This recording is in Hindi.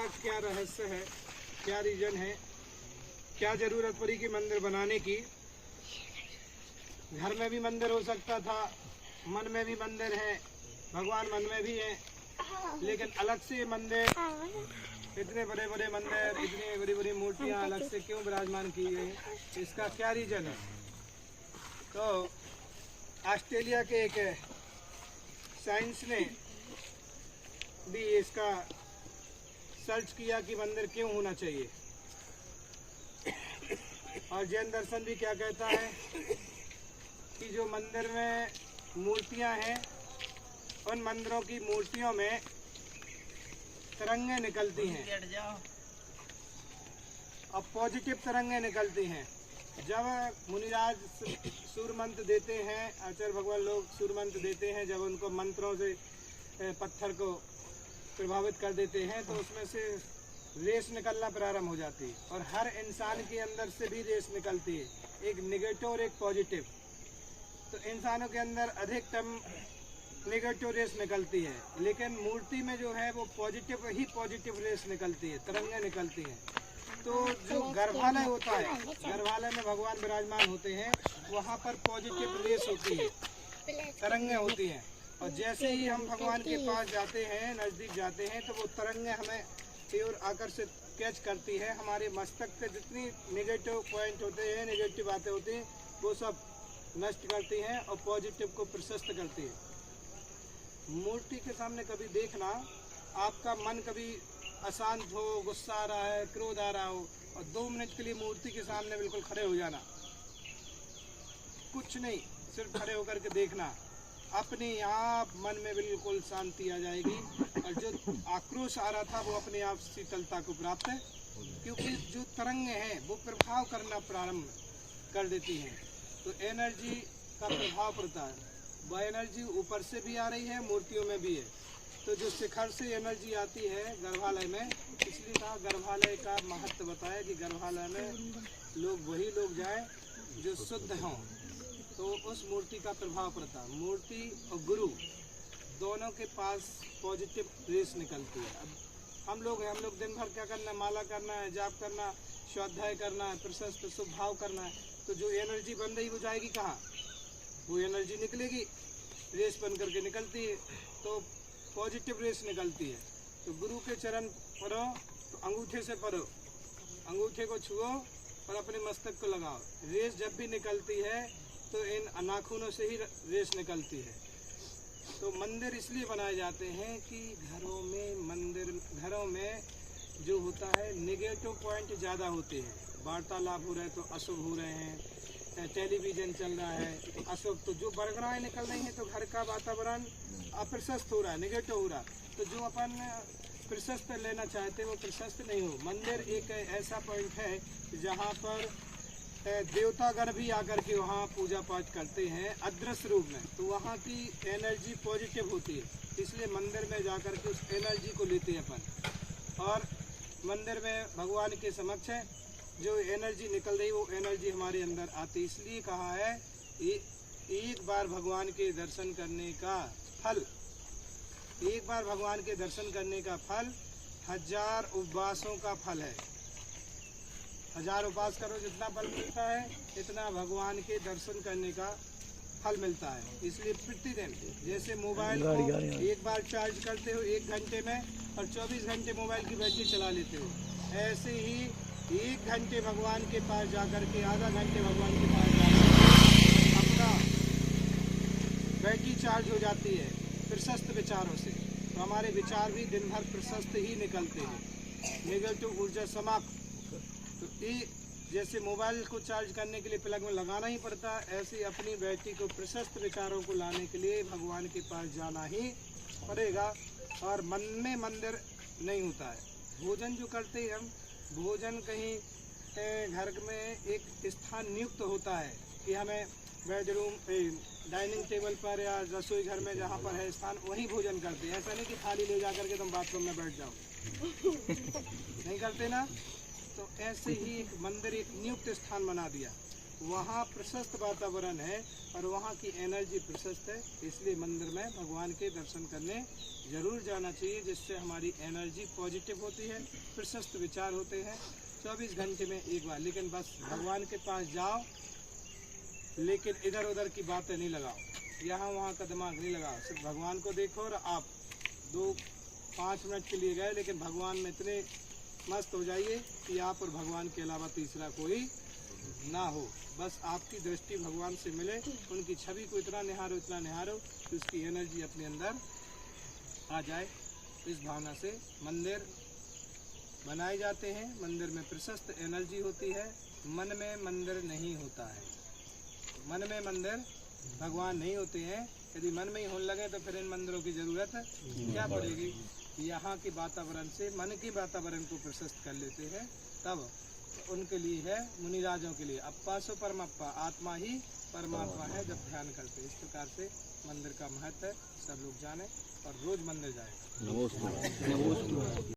इसका क्या रहस्य है, क्या रीजन है, क्या जरूरत पड़ी कि मंदिर बनाने की। घर में भी मंदिर हो सकता था, मन में भी मंदिर है, भगवान मन में भी है, लेकिन अलग से मंदिर, इतने बड़े बड़े मंदिर, इतनी बड़ी बड़ी मूर्तियां अलग से क्यों विराजमान की गई, इसका क्या रीजन है। तो ऑस्ट्रेलिया के एक साइंस ने भी इसका सर्च किया कि मंदिर क्यों होना चाहिए, और जैन दर्शन भी क्या कहता है कि जो मंदिर में मूर्तियां हैं, उन मंदिरों की मूर्तियों में तरंगे निकलती हैं और पॉजिटिव तरंगे निकलती हैं। जब मुनिराज सूर्य मंत्र देते हैं, आचार्य भगवान लोग सूर्य मंत्र देते हैं, जब उनको मंत्रों से पत्थर को प्रभावित कर देते हैं तो उसमें से रेस निकलना प्रारंभ हो जाती है, और हर इंसान के अंदर से भी रेस निकलती है, एक नेगेटिव और एक पॉजिटिव। तो इंसानों के अंदर अधिकतम नेगेटिव रेस निकलती है, लेकिन मूर्ति में जो है वो पॉजिटिव ही पॉजिटिव रेस निकलती है, तरंगे निकलती हैं। तो जो गर्भालय होता है, गर्भालय में भगवान विराजमान होते हैं, वहाँ पर पॉजिटिव रेस होती है, तरंगे होती हैं, और जैसे ही हम भगवान के पास जाते हैं, नज़दीक जाते हैं, तो वो तरंगे हमें और आकर्षित कैच करती है। हमारे मस्तक के जितनी नेगेटिव पॉइंट होते हैं, नेगेटिव बातें होती हैं, वो सब नष्ट करती हैं और पॉजिटिव को प्रशस्त करती है। मूर्ति के सामने कभी देखना, आपका मन कभी अशांत हो, गुस्सा आ रहा है, क्रोध आ रहा हो, और 2 मिनट के लिए मूर्ति के सामने बिल्कुल खड़े हो जाना, कुछ नहीं, सिर्फ खड़े होकर के देखना, अपने आप मन में बिल्कुल शांति आ जाएगी, और जो आक्रोश आ रहा था वो अपने आप शीतलता को प्राप्त है, क्योंकि जो तरंगे हैं वो प्रभाव करना प्रारंभ कर देती हैं। तो एनर्जी का प्रभाव पड़ता है, वह एनर्जी ऊपर से भी आ रही है, मूर्तियों में भी है। तो जो शिखर से एनर्जी आती है गर्भालय में, इसलिए कहा गर्भालय का महत्व बताया कि गर्भालय में वही लोग जाएं जो शुद्ध हों, तो उस मूर्ति का प्रभाव पड़ता है। मूर्ति और गुरु दोनों के पास पॉजिटिव रेस निकलती है। अब हम लोग दिन भर क्या करना है, माला करना है, जाप करना, स्वाध्याय करना है, प्रशस्त शुभ भाव करना है, तो जो एनर्जी बन रही वो जाएगी कहाँ, वो एनर्जी निकलेगी, रेस बन करके निकलती है, तो पॉजिटिव रेस निकलती है। तो गुरु के चरण पढ़ो तो अंगूठे से पढ़ो, अंगूठे को छुओ और अपने मस्तक को लगाओ। रेस जब भी निकलती है तो इन नाखूनों से ही रेस निकलती है। तो मंदिर इसलिए बनाए जाते हैं कि घरों में जो होता है नेगेटिव पॉइंट ज़्यादा होते हैं, वार्तालाप हो रहे तो अशुभ हो रहे हैं, टेलीविज़न चल रहा है तो अशुभ, तो जो बरगराएँ निकल रही हैं तो घर का वातावरण अप्रशस्त हो रहा है, नेगेटिव हो रहा है। तो जो अपन प्रशस्त लेना चाहते हैं वो प्रशस्त नहीं हो। मंदिर एक ऐसा पॉइंट है जहाँ पर देवतागण भी आकर के वहाँ पूजा पाठ करते हैं अदृश्य रूप में, तो वहाँ की एनर्जी पॉजिटिव होती है, इसलिए मंदिर में जाकर के उस एनर्जी को लेते हैं अपन, और मंदिर में भगवान के समक्ष जो एनर्जी निकल रही वो एनर्जी हमारे अंदर आती। इसलिए कहा है एक बार भगवान के दर्शन करने का फल, एक बार भगवान के दर्शन करने का फल 1000 उपवासों का फल है। 1000 उपवास करो, जितना फल मिलता है इतना भगवान के दर्शन करने का फल मिलता है। इसलिए प्रतिदिन जैसे मोबाइल को एक बार चार्ज करते हो 1 घंटे में और 24 घंटे मोबाइल की बैटरी चला लेते हो, ऐसे ही 1 घंटे भगवान के पास जाकर के, आधा घंटे भगवान के पास जाकर अपना बैटरी चार्ज हो जाती है प्रशस्त विचारों से। तो हमारे विचार भी दिन भर प्रशस्त ही निकलते हैं, नेगेटिव ऊर्जा समाप्त। तो ये जैसे मोबाइल को चार्ज करने के लिए प्लग में लगाना ही पड़ता है, ऐसे अपनी बैटरी को प्रशस्त विचारों को लाने के लिए भगवान के पास जाना ही पड़ेगा। और मन में मंदिर नहीं होता है। भोजन जो करते हैं हम, भोजन कहीं घर में एक स्थान नियुक्त होता है कि हमें बेडरूम, डाइनिंग टेबल पर या रसोई घर में जहाँ पर है स्थान, वहीं भोजन करते हैं। ऐसा नहीं कि थाली ले जा करके तुम बाथरूम में बैठ जाओ नहीं करते ना। तो ऐसे ही एक मंदिर एक नियुक्त स्थान बना दिया, वहाँ प्रशस्त वातावरण है और वहाँ की एनर्जी प्रशस्त है, इसलिए मंदिर में भगवान के दर्शन करने जरूर जाना चाहिए, जिससे हमारी एनर्जी पॉजिटिव होती है, प्रशस्त विचार होते हैं 24 घंटे में एक बार। लेकिन बस भगवान के पास जाओ, लेकिन इधर उधर की बातें नहीं लगाओ, यहाँ वहाँ का दिमाग नहीं लगाओ, सिर्फ भगवान को देखो। और आप 2-5 मिनट के लिए गए, लेकिन भगवान में इतने मस्त हो जाइए कि आप और भगवान के अलावा तीसरा कोई ना हो। बस आपकी दृष्टि भगवान से मिले, उनकी छवि को इतना निहारो कि उसकी एनर्जी अपने अंदर आ जाए। इस भावना से मंदिर बनाए जाते हैं। मंदिर में प्रशस्त एनर्जी होती है। मन में मंदिर नहीं होता है, मन में मंदिर भगवान नहीं होते हैं। यदि मन में ही होने लगे तो फिर इन मंदिरों की जरूरत क्या पड़ेगी। यहाँ के वातावरण से मन के वातावरण को प्रशस्त कर लेते हैं, तब उनके लिए है, मुनिराजों के लिए अप्पा सो परमप्पा, आत्मा ही परमात्मा है जब ध्यान करते। इस प्रकार से मंदिर का महत्व है, सब लोग जाने और रोज मंदिर जाए।